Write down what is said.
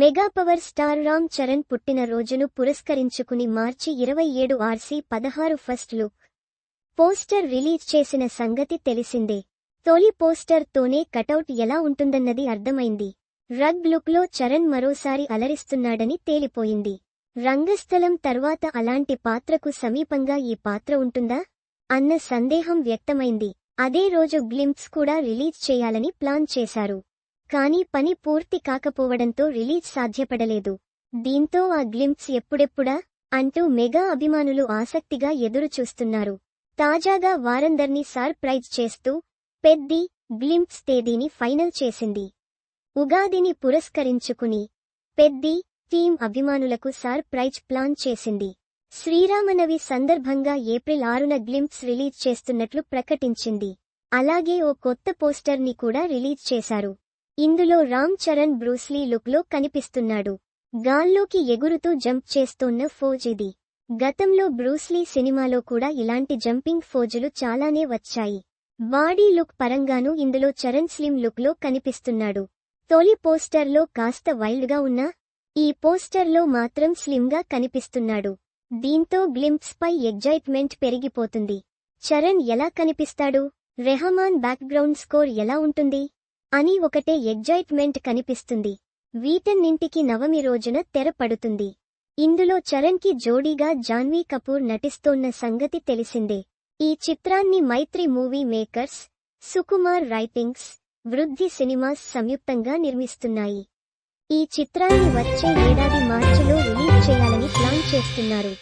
Mega power star Ram Charan పుట్టినరోజును పురస్కరించుకుని మార్చి 27 RC16 first look poster release చేసిన సంగతి తెలిసిందే. తొలి పోస్టర్ తోనే కటౌట్ ఎలా ఉంటుందన్నది అర్థమైంది. రగ్ లుక్లో చరణ్ మరోసారి అలరిస్తున్నాడని తేలిపోయింది. రంగస్థలం తర్వాత అలాంటి పాత్రకు సమీపంగా ఈ పాత్ర ఉంటుందా అన్న సందేహం వ్యక్తమైంది. అదే రోజు గ్లింప్స్ కూడా రిలీజ్ చేయాలని ప్లాన్ చేశారు. కానీ పని పూర్తి కాకపోవడంతో రిలీజ్ సాధ్యపడలేదు. దీంతో ఆ గ్లింప్స్ ఎప్పుడెప్పుడా అంటూ మెగా అభిమానులు ఆసక్తిగా ఎదురుచూస్తున్నారు. తాజాగా వారందర్నీ సర్ప్రైజ్ చేస్తూ పెద్ది గ్లింప్స్ తేదీని ఫైనల్ చేసింది. ఉగాదిని పురస్కరించుకుని పెద్ది టీం అభిమానులకు సర్ప్రైజ్ ప్లాన్ చేసింది. శ్రీరామనవి సందర్భంగా ఏప్రిల్ 6న గ్లింప్స్ రిలీజ్ చేస్తున్నట్లు ప్రకటించింది. అలాగే ఓ కొత్త పోస్టర్ ని కూడా రిలీజ్ చేశారు. ఇందులో రామ్ చరణ్ బ్రూస్లీ లుక్లో కనిపిస్తున్నాడు. గాల్లోకి ఎగురుతూ జంప్ చేస్తోన్న ఫోజ్ ఇది. గతంలో బ్రూస్లీ సినిమాలో కూడా ఇలాంటి జంపింగ్ ఫోజులు చాలానే వచ్చాయి. బాడీ లుక్ పరంగానూ ఇందులో చరణ్ స్లిమ్ లుక్లో కనిపిస్తున్నాడు. తొలి పోస్టర్లో కాస్త వైల్డ్గా ఉన్నా ఈ పోస్టర్లో మాత్రం స్లిమ్గా కనిపిస్తున్నాడు. దీంతో గ్లింప్స్ పై ఎగ్జైట్మెంట్ పెరిగిపోతుంది. చరణ్ ఎలా కనిపిస్తాడు, రెహమాన్ బ్యాక్గ్రౌండ్ స్కోర్ ఎలా ఉంటుంది అని ఒకటే ఎగ్జైట్మెంట్ కనిపిస్తుంది. వీటన్నింటికి నవమి రోజున తెర పడుతుంది. ఇందులో చరణ్ కి జోడీగా జాన్వీ కపూర్ నటిస్తోన్న సంగతి తెలిసిందే. ఈ చిత్రాన్ని మైత్రి మూవీ మేకర్స్, సుకుమార్ రైటింగ్స్, వృద్ధి సినిమాస్ సంయుక్తంగా నిర్మిస్తున్నాయి. ఈ చిత్రాన్ని వచ్చే ఏడాది మార్చిలో రిలీజ్ చేయాలని ప్లాన్ చేస్తున్నారు.